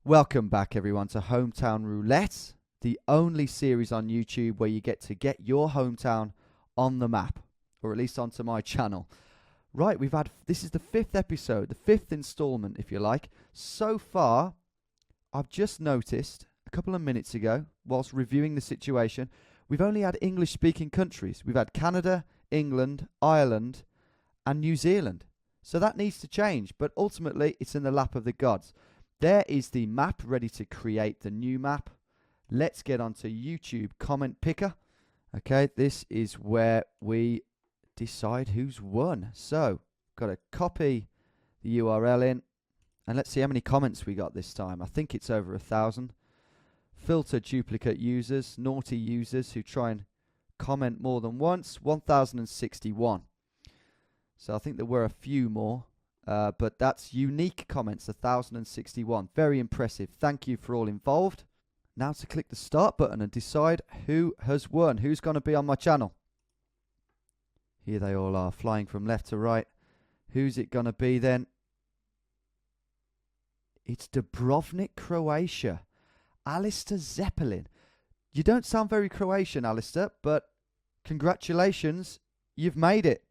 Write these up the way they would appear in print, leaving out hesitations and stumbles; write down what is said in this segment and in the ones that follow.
Welcome back, everyone, to Hometown Roulette, the only series on YouTube where you get to get your hometown on the map, or at least onto my channel. Right, this is the 5th episode, the 5th installment, if you like. So far, I've just noticed a couple of minutes ago, whilst reviewing the situation, we've only had English-speaking countries. We've had Canada, England, Ireland, and New Zealand. So that needs to change, but ultimately, it's in the lap of the gods. There is the map ready to create the new map. Let's get onto YouTube comment picker. Okay, this is where we decide who's won. So, got to copy the URL in. And let's see how many comments we got this time. I think it's over 1,000. Filter duplicate users, naughty users who try and comment more than once. 1,061. So I think there were a few more. But that's unique comments, 1,061. Very impressive. Thank you for all involved. Now to click the start button and decide who has won. Who's going to be on my channel? Here they all are, flying from left to right. Who's it going to be then? It's Dubrovnik, Croatia. Alistair Zeppelin. You don't sound very Croatian, Alistair, but congratulations, you've made it.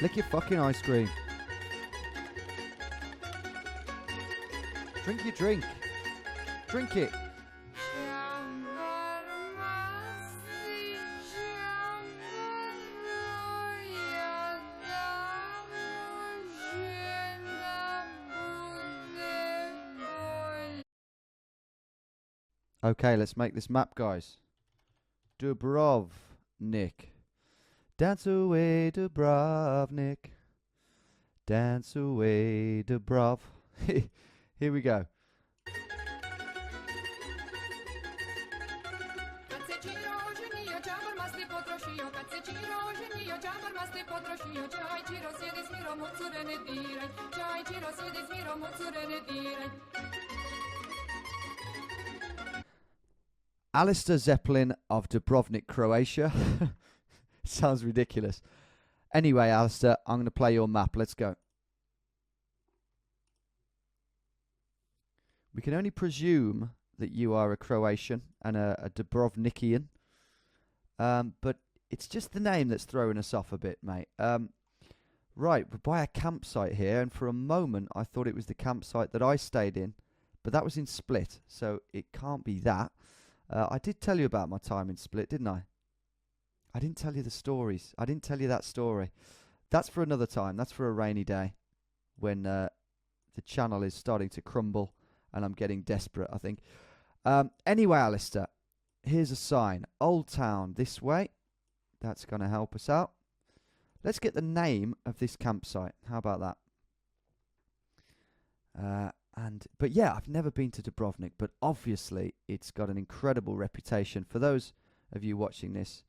Lick your fucking ice cream. Drink your drink. Drink it. Okay, let's make this map, guys. Dubrovnik. Dance away, Dubrovnik. Dance away, Dubrov. Here we go. Alistair Zeppelin of Dubrovnik, Croatia. Sounds ridiculous. Anyway, Alistair, I'm going to play your map. Let's go. We can only presume that you are a Croatian and a Dubrovnikian. But it's just the name that's throwing us off a bit, mate. Right, we're by a campsite here, and for a moment I thought it was the campsite that I stayed in, but that was in Split, so it can't be that. I did tell you about my time in Split, didn't I? I didn't tell you the stories. I didn't tell you that story. That's for another time. That's for a rainy day when the channel is starting to crumble and I'm getting desperate, I think. Anyway, Alistair, here's a sign. Old Town this way. That's going to help us out. Let's get the name of this campsite. How about that? But yeah, I've never been to Dubrovnik, but obviously it's got an incredible reputation. For those of you watching this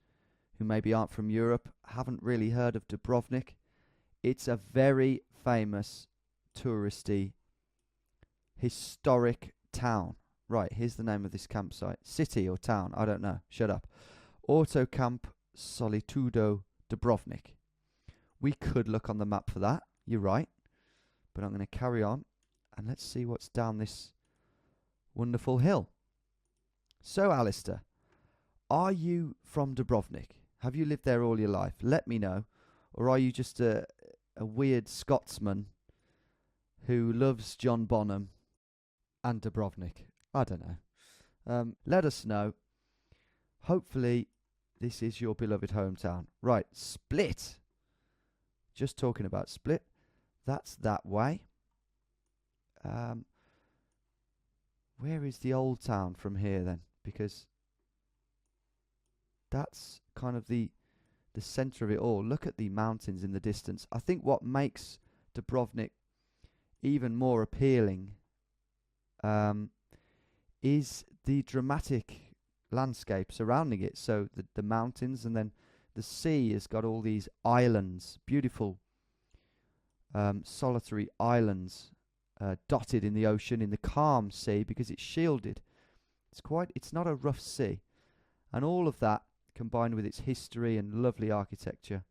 who maybe aren't from Europe, haven't really heard of Dubrovnik, it's a very famous touristy historic town. Right, here's the name of this campsite. City or town, I don't know. Shut up. Autocamp Solitudo Dubrovnik. We could look on the map for that, you're right. But I'm going to carry on and let's see what's down this wonderful hill. So, Alistair, are you from Dubrovnik? Have you lived there all your life? Let me know. Or are you just a weird Scotsman who loves John Bonham and Dubrovnik? I don't know. Let us know. Hopefully, this is your beloved hometown. Right, Split. Just talking about Split. That's that way. Where is the old town from here then? Because that's kind of the center of it all. Look at the mountains in the distance. I think what makes Dubrovnik even more appealing is the dramatic landscape surrounding it. So the mountains, and then the sea has got all these islands, beautiful solitary islands dotted in the ocean, in the calm sea, because it's shielded. It's not a rough sea. And all of that, combined with its history and lovely architecture,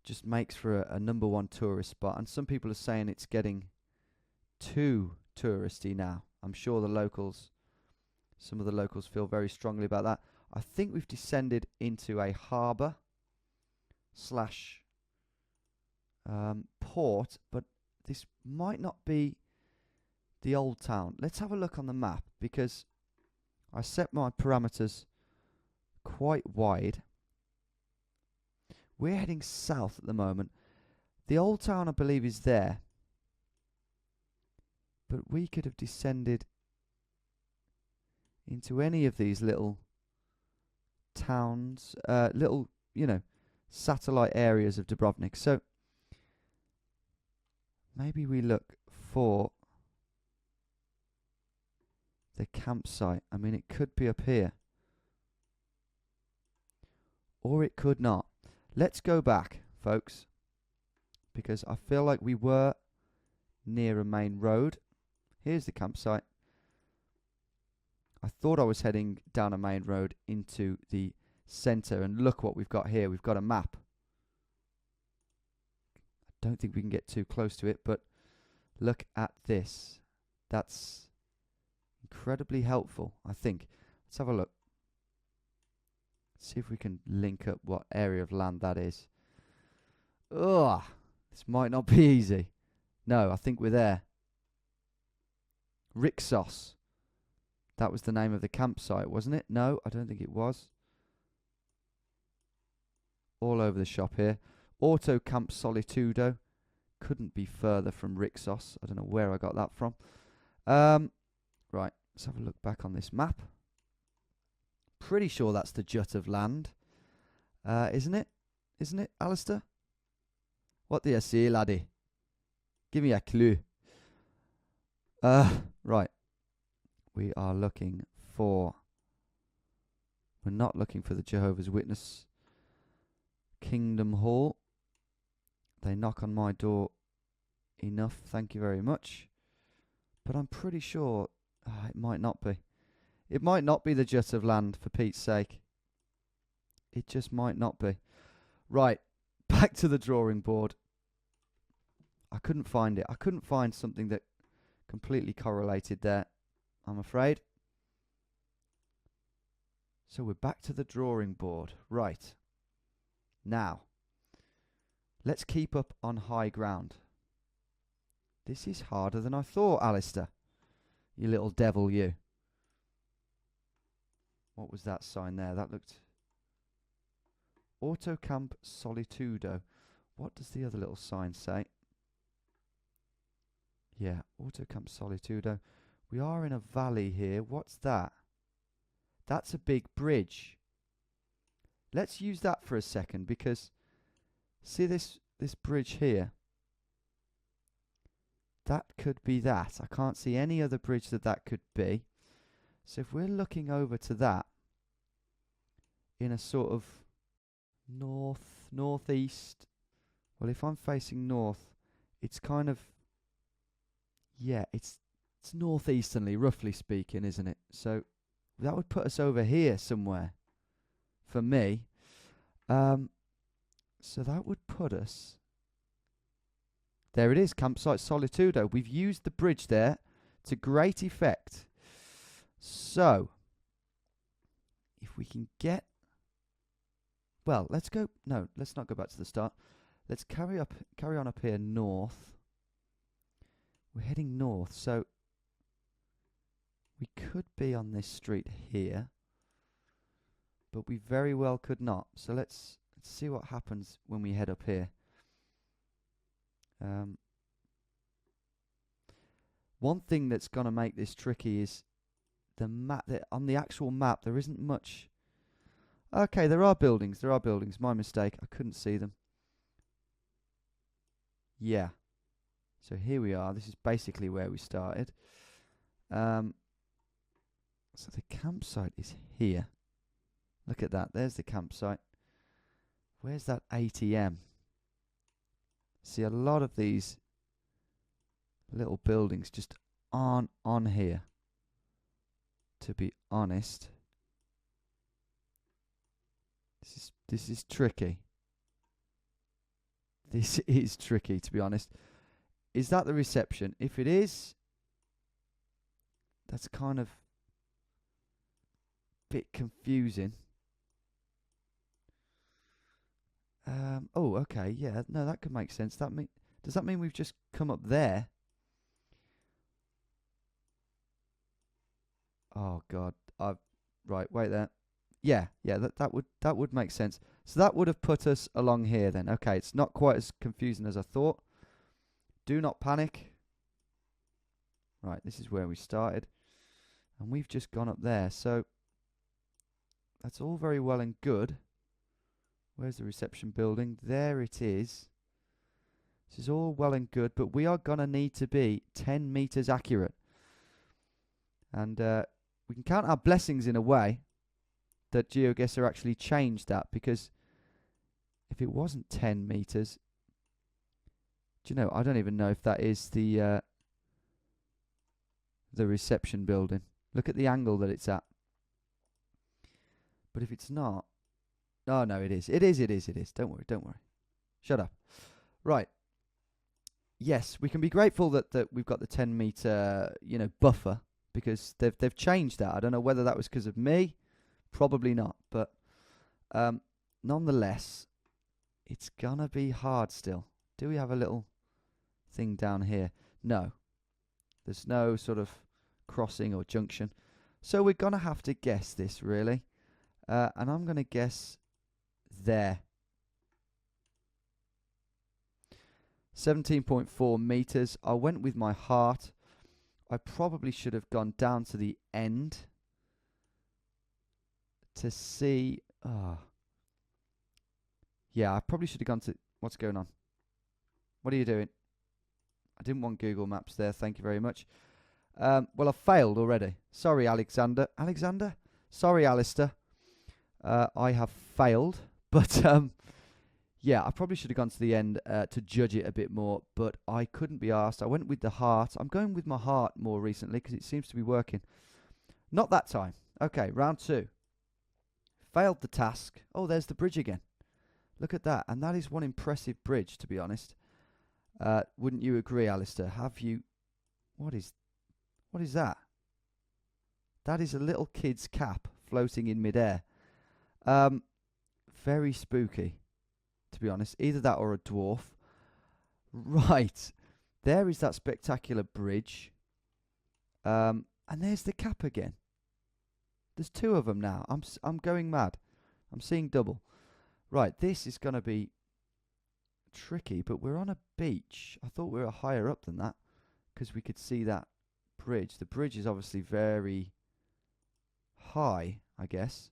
just makes for a #1 tourist spot. And some people are saying it's getting too touristy now. I'm sure some of the locals feel very strongly about that. I think we've descended into a harbour slash port, but this might not be the old town. Let's have a look on the map, because I set my parameters quite wide. We're heading south at the moment. The old town, I believe, is there, but we could have descended into any of these little towns, little, satellite areas of Dubrovnik. So maybe we look for the campsite. I mean, it could be up here, or it could not. Let's go back, folks, because I feel like we were near a main road. Here's the campsite. I thought I was heading down a main road into the centre, and look what we've got here. We've got a map. I don't think we can get too close to it, but look at this. That's incredibly helpful, I think. Let's have a look. See if we can link up what area of land that is. Ugh, this might not be easy. No, I think we're there. Rixos. That was the name of the campsite, wasn't it? No, I don't think it was. All over the shop here. Auto Camp Solitudo. Couldn't be further from Rixos. I don't know where I got that from. Right, let's have a look back on this map. Pretty sure that's the jut of land. Isn't it? Isn't it, Alistair? What do you see, laddie? Give me a clue. Right. We are looking for... We're not looking for the Jehovah's Witness Kingdom Hall. They knock on my door enough, thank you very much. But I'm pretty sure it might not be. It might not be the jut of land, for Pete's sake. It just might not be. Right, back to the drawing board. I couldn't find it. I couldn't find something that completely correlated there, I'm afraid. So we're back to the drawing board. Right. Now, let's keep up on high ground. This is harder than I thought, Alistair. You little devil, you. What was that sign there? That looked... Autocamp Solitudo. What does the other little sign say? Yeah, Autocamp Solitudo. We are in a valley here. What's that? That's a big bridge. Let's use that for a second, because see this bridge here? That could be that. I can't see any other bridge that could be. So if we're looking over to that in a sort of northeast, well, if I'm facing north, it's kind of, yeah, it's northeasterly, roughly speaking, isn't it? So that would put us over here somewhere for me. So that would put us... There it is, Campsite Solitudo. We've used the bridge there to great effect. So, if we can get... Well, let's go... No, let's not go back to the start. Let's carry on up here north. We're heading north, so we could be on this street here, but we very well could not. So let's see what happens when we head up here. One thing that's going to make this tricky is the map. On the actual map, there isn't much. Okay, there are buildings. There are buildings. My mistake. I couldn't see them. Yeah. So here we are. This is basically where we started. So the campsite is here. Look at that. There's the campsite. Where's that ATM? See, a lot of these little buildings just aren't on here, to be honest. This is tricky. This is tricky, to be honest. Is that the reception? If it is, that's kind of a bit confusing. Oh, okay, yeah, no, that could make sense. Does that mean we've just come up there? Oh God, right, wait there. Yeah, that would make sense. So that would have put us along here then. Okay, it's not quite as confusing as I thought. Do not panic. Right, this is where we started, and we've just gone up there. So that's all very well and good. Where's the reception building? There it is. This is all well and good, but we are going to need to be 10 meters accurate. And we can count our blessings in a way that Geoguessr actually changed that, because if it wasn't 10 meters, do you know, I don't even know if that is the reception building. Look at the angle that it's at. But if it's not, oh no, it is. It is. Don't worry. Shut up. Right. Yes, we can be grateful that we've got the 10 meter, buffer, because they've changed that. I don't know whether that was because of me. Probably not, but nonetheless, it's gonna be hard still. Do we have a little thing down here? No. There's no sort of crossing or junction. So we're gonna have to guess this, really. And I'm gonna guess there. 17.4 meters. I went with my heart. I probably should have gone down to the end to see. Yeah, I probably should have gone to. What's going on? What are you doing? I didn't want Google Maps there. Thank you very much. Well, I failed already. Sorry, Alexander. Sorry, Alistair. I have failed. But yeah, I probably should have gone to the end to judge it a bit more. But I couldn't be asked. I went with the heart. I'm going with my heart more recently because it seems to be working. Not that time. Okay, round 2. Failed the task. Oh, there's the bridge again. Look at that. And that is one impressive bridge, to be honest. Wouldn't you agree, Alistair? Have you... What is that? That is a little kid's cap floating in midair. Very spooky, to be honest. Either that or a dwarf. Right. There is that spectacular bridge. And there's the cap again. There's 2 of them now. I'm going mad. I'm seeing double. Right, this is going to be tricky, but we're on a beach. I thought we were higher up than that because we could see that bridge. The bridge is obviously very high, I guess.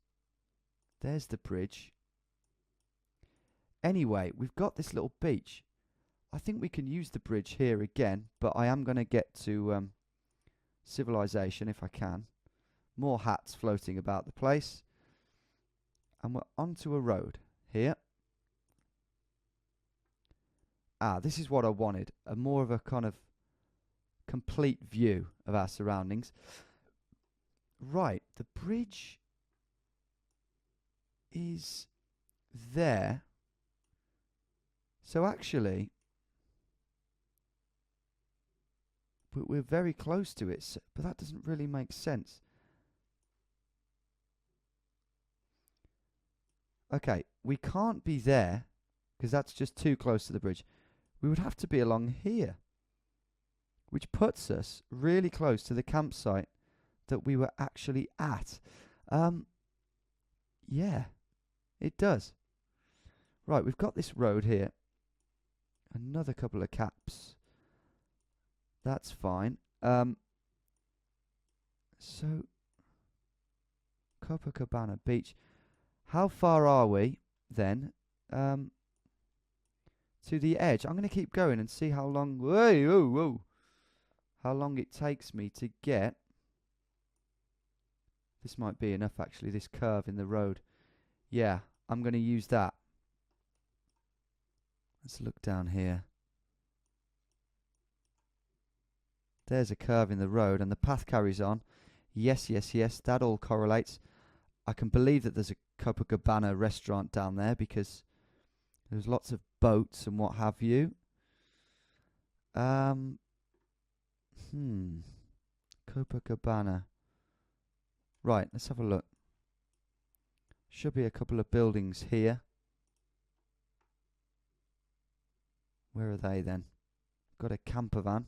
There's the bridge. Anyway, we've got this little beach. I think we can use the bridge here again, but I am going to get to civilization if I can. More hats floating about the place. And we're onto a road here. This is what I wanted. More of a kind of complete view of our surroundings. Right, the bridge is there. So actually, we're very close to it, but that doesn't really make sense. Okay, we can't be there because that's just too close to the bridge. We would have to be along here, which puts us really close to the campsite that we were actually at. Yeah, it does. Right, we've got this road here. Another couple of caps. That's fine. So, Copacabana Beach. How far are we then to the edge. I'm going to keep going and see how long... Whoa, whoa, whoa. How long it takes me to get... This might be enough, actually, this curve in the road. Yeah, I'm going to use that. Let's look down here. There's a curve in the road, and the path carries on. Yes, yes, yes, that all correlates. I can believe that there's a Copacabana restaurant down there because there's lots of boats and what have you. Copacabana. Right, let's have a look. Should be a couple of buildings here. Where are they then? Got a camper van.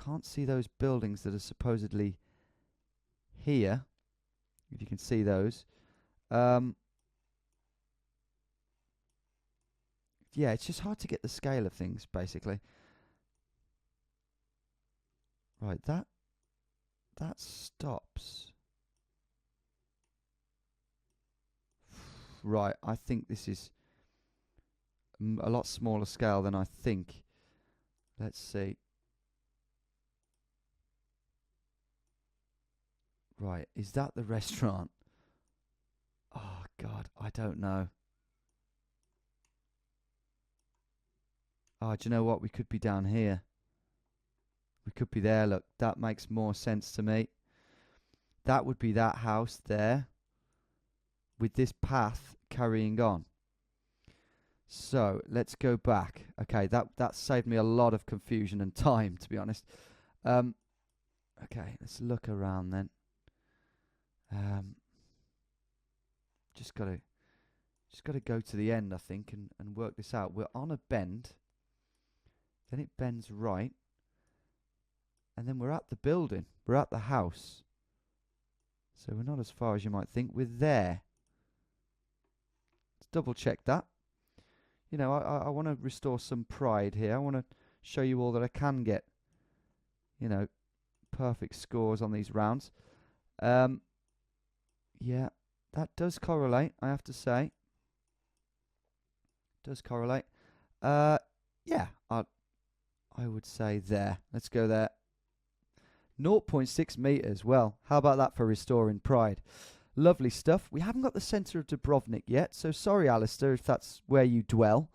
Can't see those buildings that are supposedly here. If you can see those. Yeah, it's just hard to get the scale of things, basically. Right, that stops. Right, I think this is a lot smaller scale than I think. Let's see. Right, is that the restaurant? Oh, God, I don't know. Oh, do you know what? We could be down here. We could be there, look. That makes more sense to me. That would be that house there, with this path carrying on. So, let's go back. Okay, that saved me a lot of confusion and time, to be honest. Okay, let's look around then. Just gotta go to the end, I think, and work this out. We're on a bend, then it bends right, and then we're at the building. We're at the house. So we're not as far as you might think. We're there. Let's double check that. You know, I want to restore some pride here. I want to show you all that I can get. You know, perfect scores on these rounds. Yeah, that does correlate, I have to say. Does correlate. Yeah, I would say there. Let's go there. 0.6 meters. Well, how about that for restoring pride? Lovely stuff. We haven't got the centre of Dubrovnik yet, so sorry, Alistair, if that's where you dwell.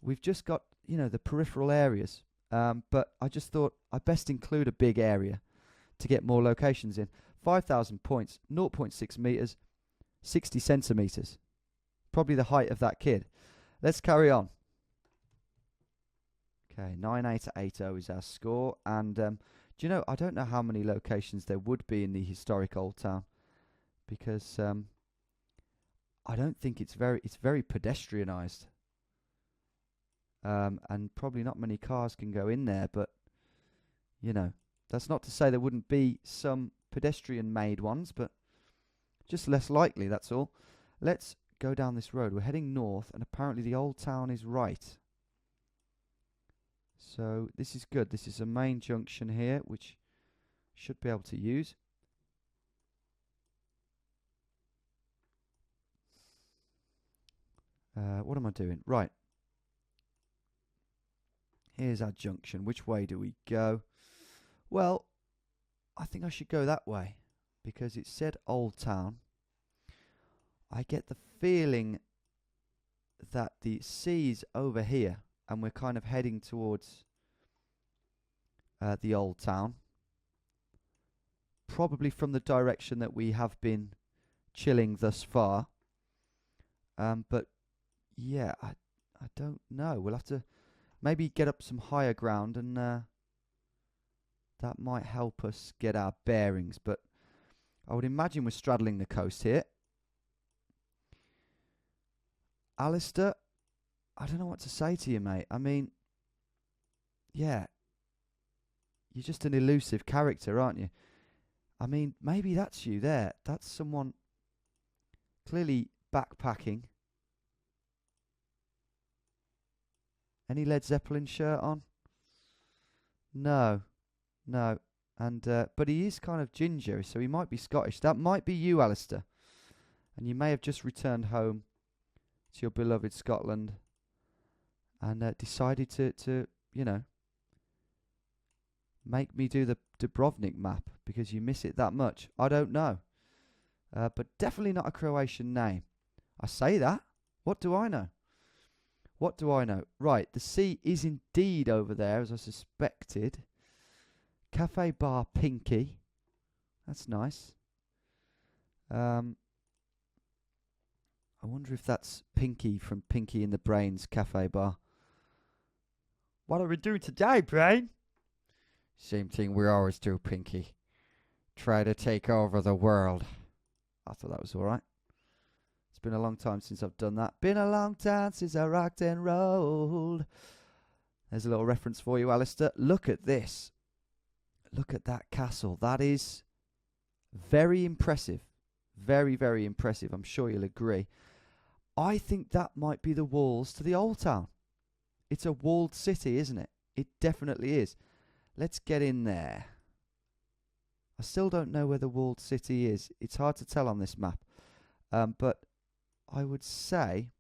We've just got, you know, the peripheral areas. But I just thought I'd best include a big area to get more locations in. 5,000 points, 0.6 meters, 60 centimeters. Probably the height of that kid. Let's carry on. Okay, 9880 is our score. And do you know, I don't know how many locations there would be in the historic old town, because I don't think it's very pedestrianised. And probably not many cars can go in there, but you know, that's not to say there wouldn't be some pedestrian-made ones, but just less likely, that's all. Let's go down this road. We're heading north, and apparently the old town is right. So this is good. This is a main junction here, which should be able to use. What am I doing? Right. Here's our junction. Which way do we go? Well, I think I should go that way, because it said Old Town. I get the feeling that the sea's over here, and we're kind of heading towards the Old Town. Probably from the direction that we have been chilling thus far. But yeah, I don't know. We'll have to maybe get up some higher ground, and that might help us get our bearings. But I would imagine we're straddling the coast here. Alistair, I don't know what to say to you, mate. I mean, yeah, you're just an elusive character, aren't you? I mean, maybe that's you there. That's someone clearly backpacking. Any Led Zeppelin shirt on? No. And but he is kind of ginger, so he might be Scottish. That might be you, Alistair. And you may have just returned home to your beloved Scotland, and decided to you know, make me do the Dubrovnik map because you miss it that much. I don't know. But definitely not a Croatian name. I say that. What do I know? What do I know? Right, the sea is indeed over there, as I suspected. Cafe Bar Pinky. That's nice. I wonder if that's Pinky from Pinky in the Brain's Cafe Bar. What are we doing today, Brain? Same thing we always do, Pinky. Try to take over the world. I thought that was alright. It's been a long time since I've done that. Been a long time since I rocked and rolled. There's a little reference for you, Alistair. Look at this. Look at that castle. That is very impressive. Very, very impressive. I'm sure you'll agree. I think that might be the walls to the old town. It's a walled city, isn't it? It definitely is. Let's get in there. I still don't know where the walled city is. It's hard to tell on this map. But I would say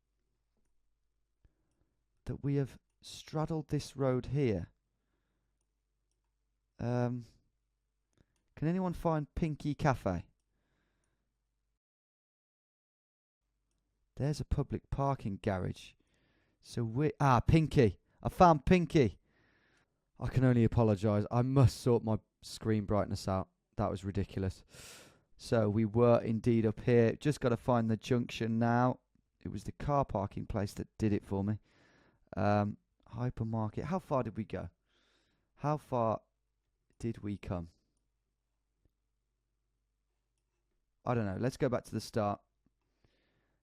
that we have straddled this road here. Can anyone find Pinky Cafe? There's a public parking garage. So we Pinky. I found Pinky. I can only apologise. I must sort my screen brightness out. That was ridiculous. So we were indeed up here. Just got to find the junction now. It was the car parking place that did it for me. Hypermarket. How far did we go? How far did we come? I don't know. Let's go back to the start,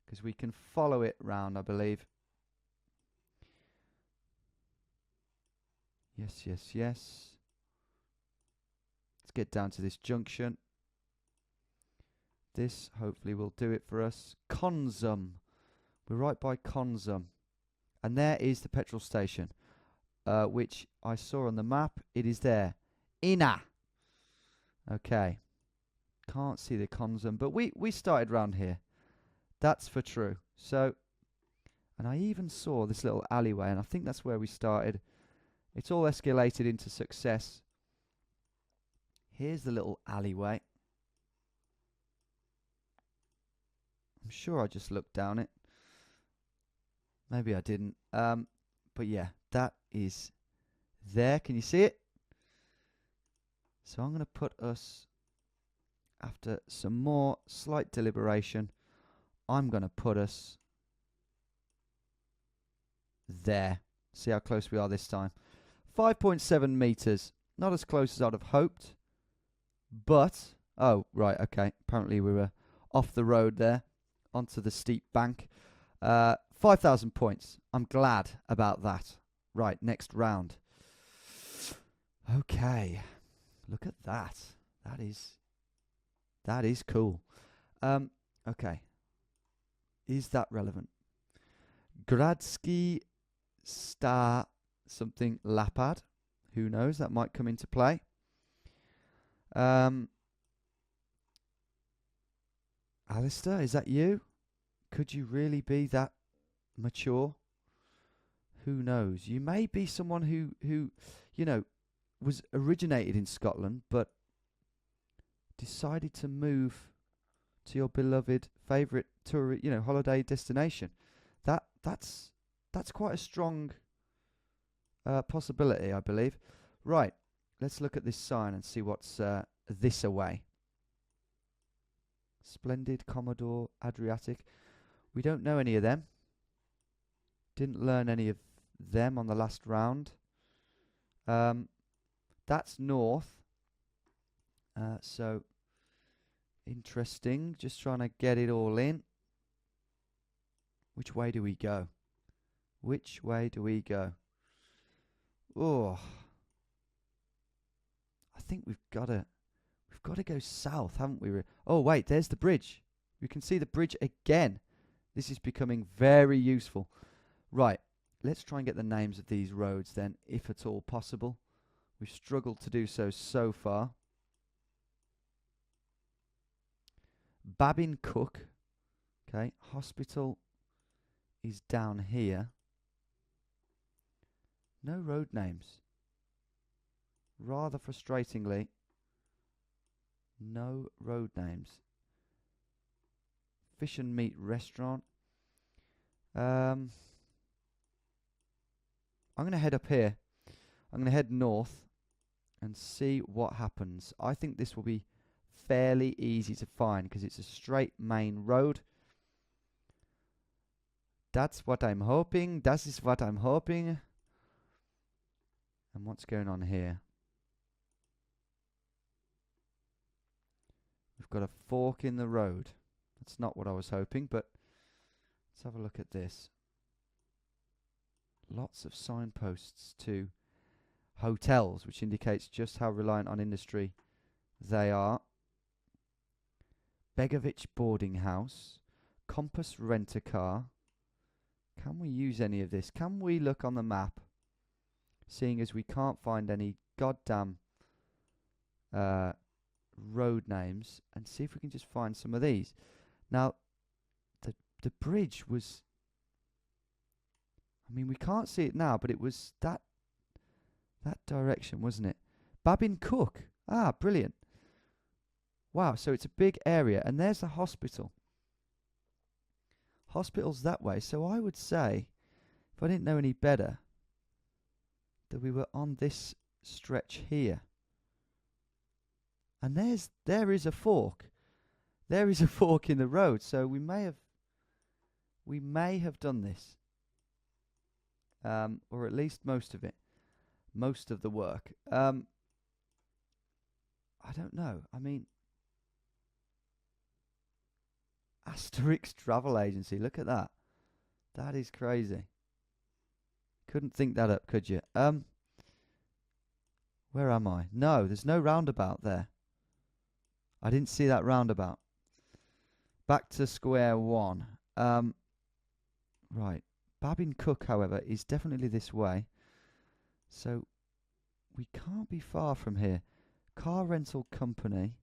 because we can follow it round, I believe. Yes, yes, yes. Let's get down to this junction. This hopefully will do it for us. Consum. We're right by Consum. And there is the petrol station, which I saw on the map. It is there. Ina. Okay. Can't see the Consum, but we started round here. That's for true. So, and I even saw this little alleyway, and I think that's where we started. It's all escalated into success. Here's the little alleyway. I'm sure I just looked down it. Maybe I didn't. But yeah, that is there. Can you see it? So I'm going to put us, after some more slight deliberation, I'm going to put us there. See how close we are this time. 5.7 meters. Not as close as I'd have hoped. But, oh, right, okay. Apparently we were off the road there, onto the steep bank. 5,000 points. I'm glad about that. Right, next round. Okay. Look at that. That is cool. Okay. Is that relevant? Gradski Star something Lapad. Who knows? That might come into play. Alistair, is that you? Could you really be that mature? Who knows? You may be someone who you know, was originated in Scotland but decided to move to your beloved favourite tour, holiday destination. That's quite a strong possibility, I believe. Right, let's look at this sign and see what's this away. Splendid, Commodore, Adriatic. We don't know any of them. Didn't learn any of them on the last round. That's north. So interesting. Just trying to get it all in. Which way do we go? Which way do we go? Oh, I think we've got to go south, haven't we? Oh wait, there's the bridge. We can see the bridge again. This is becoming very useful. Right, let's try and get the names of these roads then, if at all possible. We've struggled to do so far. Babin Cook. Okay, hospital is down here. No road names. Rather frustratingly, no road names. Fish and meat restaurant. I'm going to head up here. I'm going to head north and see what happens. I think this will be fairly easy to find because it's a straight main road. That's what I'm hoping. That is what I'm hoping. And what's going on here? We've got a fork in the road. That's not what I was hoping, but let's have a look at this. Lots of signposts to hotels, which indicates just how reliant on industry they are. Begovic boarding house. Compass rent-a-car. Can we use any of this? Can we look on the map, seeing as we can't find any goddamn road names, and see if we can just find some of these? Now, the bridge was, I mean, we can't see it now, but it was that direction, wasn't it? Babin Cook. Ah, brilliant. Wow, so it's a big area, and there's the hospital. Hospital's that way, so I would say, if I didn't know any better, that we were on this stretch here. And there is a fork. There is a fork in the road, so we may have done this. Or at least most of it. Most of the work. I don't know. I mean, Asterix Travel Agency. Look at that. That is crazy. Couldn't think that up, could you? Where am I? No, there's no roundabout there. I didn't see that roundabout. Back to square one. Right. Babin Cook, however, is definitely this way. So we can't be far from here. Car rental company.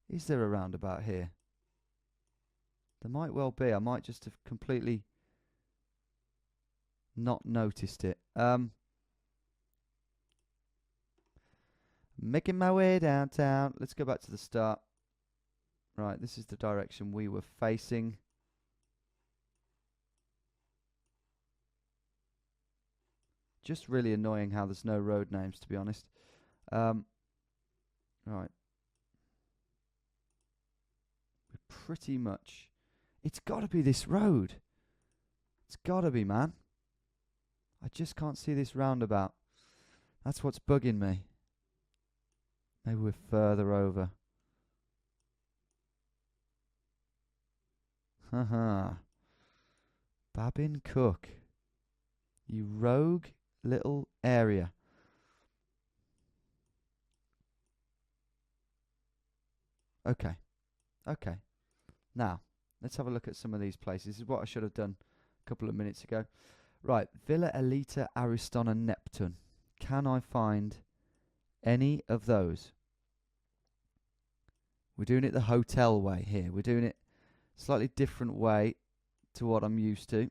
Is there a roundabout here? There might well be. I might just have completely not noticed it. Making my way downtown. Let's go back to the start. Right, this is the direction we were facing. Just really annoying how there's no road names, to be honest. Right. Pretty much. It's got to be this road. It's got to be, man. I just can't see this roundabout. That's what's bugging me. Maybe we're further over. Haha. Babin Cook. You rogue little area. Okay. Okay. Now, let's have a look at some of these places. This is what I should have done a couple of minutes ago. Right, Villa Elita, Ariston and Neptune. Can I find any of those? We're doing it the hotel way here. We're doing it slightly different way to what I'm used to.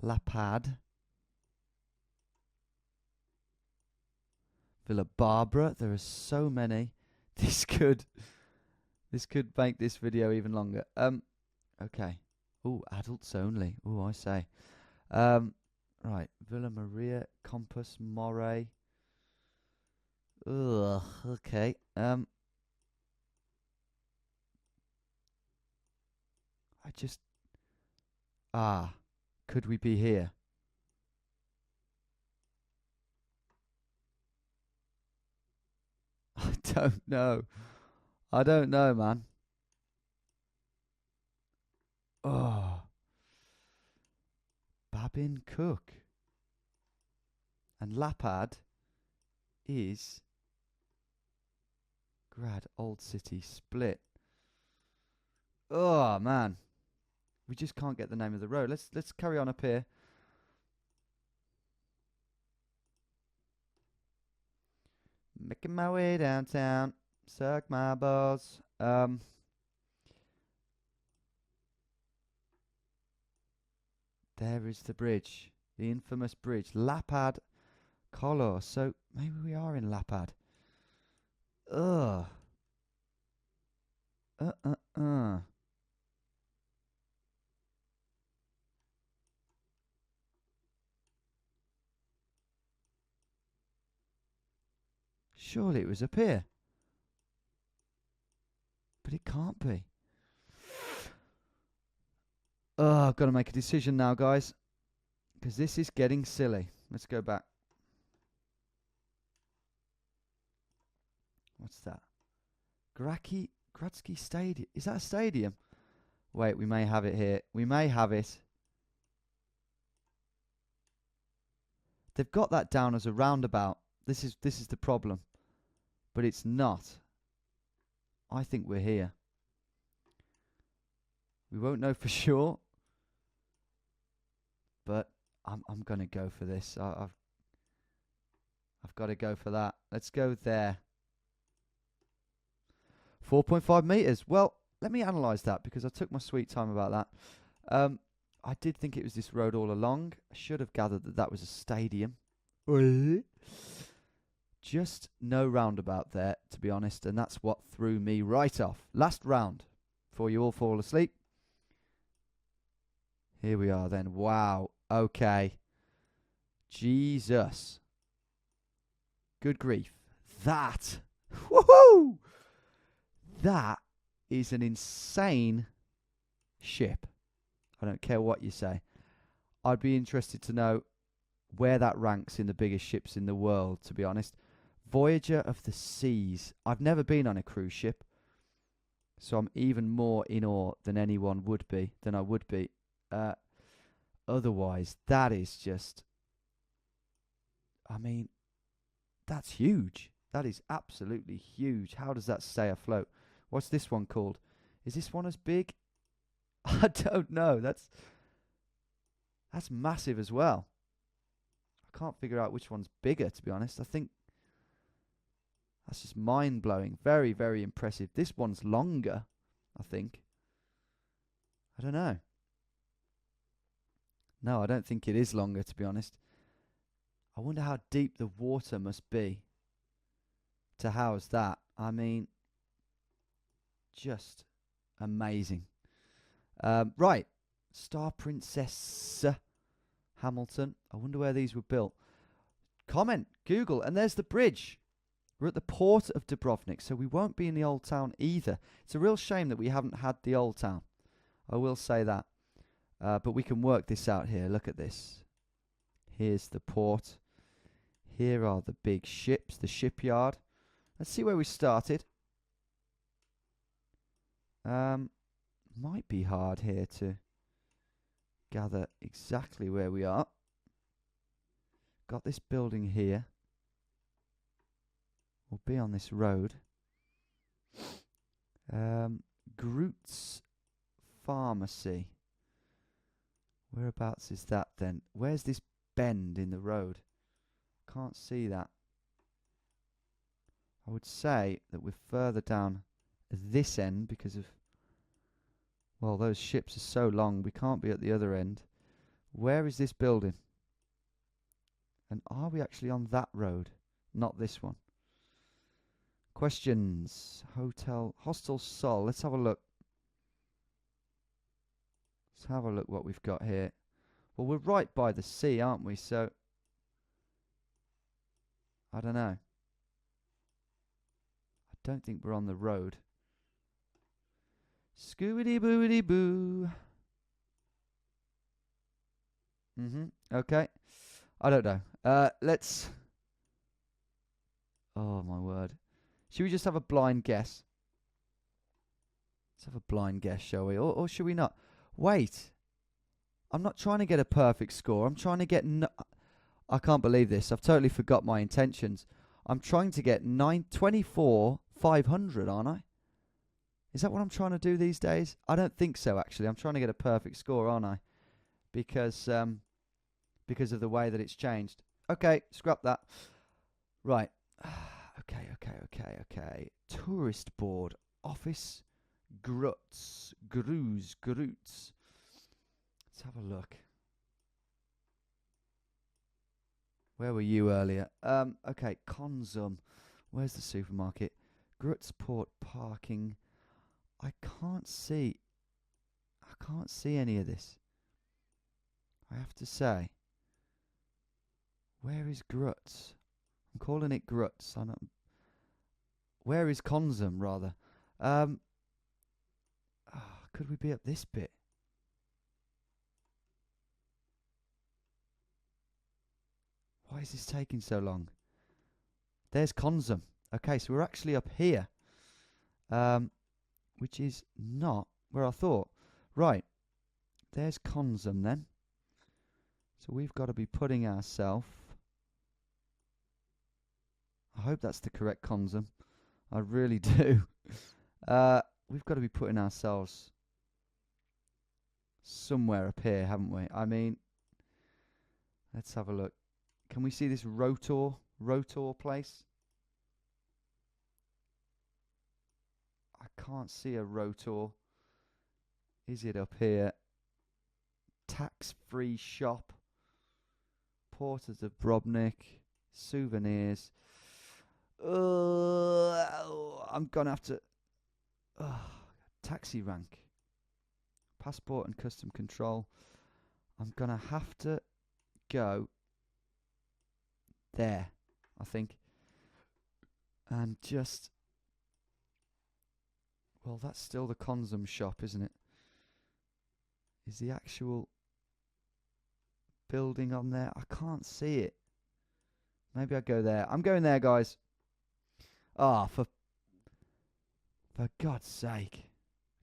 Lapad. Villa Barbara. There are so many. This could make this video even longer. Okay. Ooh, adults only. Ooh, I say. Right. Villa Maria, Compass, Moray. Ugh. Okay. Could we be here? I don't know. I don't know, man. Oh. Babin Cook. And Lapad is Grad Old City Split. Oh, man. We just can't get the name of the road. Let's carry on up here. Making my way downtown. Suck my balls. There is the bridge. The infamous bridge. Lapad Kolos. So maybe we are in Lapad. Ugh. Surely it was up here. But it can't be. Oh, I've got to make a decision now, guys. Because this is getting silly. Let's go back. What's that? Gradsky Stadium. Is that a stadium? Wait, we may have it here. We may have it. They've got that down as a roundabout. This is the problem. But it's not. I think we're here. We won't know for sure. But I'm gonna go for this. I've got to go for that. Let's go there. 4.5 meters. Well, let me analyse that because I took my sweet time about that. I did think it was this road all along. I should have gathered that that was a stadium. Just no roundabout there, to be honest, and that's what threw me right off. Last round, before you all fall asleep. Here we are then. Wow. Okay. Jesus. Good grief. That. Woohoo! That is an insane ship. I don't care what you say. I'd be interested to know where that ranks in the biggest ships in the world, to be honest. Voyager of the Seas. I've never been on a cruise ship, so I'm even more in awe than anyone would be, than I would be. Otherwise, that is just... I mean, that's huge. That is absolutely huge. How does that stay afloat? What's this one called? Is this one as big? I don't know. That's massive as well. I can't figure out which one's bigger, to be honest. I think that's just mind-blowing. Very, very impressive. This one's longer, I think. I don't know. No, I don't think it is longer, to be honest. I wonder how deep the water must be to house that. I mean, just amazing. Right. Star Princess Hamilton. I wonder where these were built. Comment, Google, and there's the bridge. We're at the port of Dubrovnik, so we won't be in the old town either. It's a real shame that we haven't had the old town. I will say that. But we can work this out here. Look at this. Here's the port. Here are the big ships, the shipyard. Let's see where we started. Might be hard here to gather exactly where we are. Got this building here. We'll be on this road. Groot's Pharmacy. Whereabouts is that then? Where's this bend in the road? Can't see that. I would say that we're further down this end because of... Well, those ships are so long, we can't be at the other end. Where is this building? And are we actually on that road? Not this one. Questions. Hotel. Hostel Sol. Let's have a look. Let's have a look what we've got here. Well, we're right by the sea, aren't we? So, I don't know. I don't think we're on the road. Scooby-Doo-Boo-Dee-Boo. Okay. I don't know. Let's... Oh, my word. Should we just have a blind guess? Let's have a blind guess, shall we? Or should we not? Wait. I'm not trying to get a perfect score. I'm trying to get... I can't believe this. I've totally forgot my intentions. I'm trying to get 24,500, aren't I? Is that what I'm trying to do these days? I don't think so, actually. I'm trying to get a perfect score, aren't I? Because of the way that it's changed. Okay, scrap that. Right. Okay. Tourist board. Office. Groots. Let's have a look. Where were you earlier? Okay, Konzum. Where's the supermarket? Grutsport parking. I can't see any of this. I have to say. Where is Grutz? I'm calling it Grutz. Where is Konzum, rather? Could we be up this bit? Why is this taking so long? There's Konzum. Okay, so we're actually up here. Which is not where I thought. Right. There's Konzum then. So we've got to be putting ourselves... I hope that's the correct Konzum. I really do. We've got to be putting ourselves somewhere up here, haven't we? I mean, let's have a look. Can we see this rotor place? I can't see a rotor. Is it up here? Tax-free shop. Port of Dubrovnik. Souvenirs. I'm gonna have to... taxi rank. Passport and custom control. I'm gonna have to go there, I think. And just... Well, that's still the Konzum shop, isn't it? Is the actual building on there? I can't see it. Maybe I go there. I'm going there, guys. Ah, for God's sake.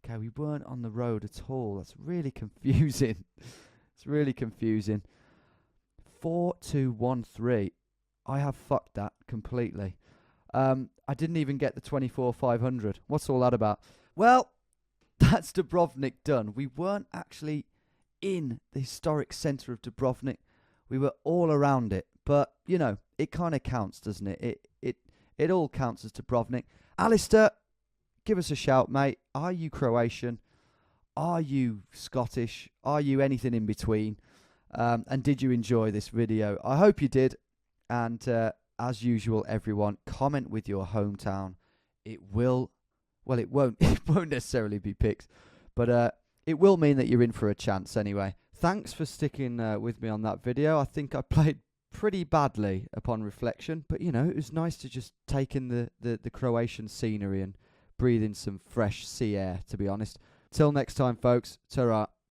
Okay, we weren't on the road at all. That's really confusing. It's really confusing. 4213. I have fucked that completely. I didn't even get the 24,500. What's all that about? Well, that's Dubrovnik done. We weren't actually in the historic centre of Dubrovnik. We were all around it. But, you know, it kind of counts, doesn't it? It all counts as Dubrovnik. Alistair, give us a shout, mate. Are you Croatian? Are you Scottish? Are you anything in between? And did you enjoy this video? I hope you did. And as usual, everyone, comment with your hometown. It will, well, it won't necessarily be picked, but it will mean that you're in for a chance anyway. Thanks for sticking with me on that video. I think I played pretty badly upon reflection, but you know, it was nice to just take in the Croatian scenery and breathe in some fresh sea air, to be honest. Till next time, folks. Ta-ra.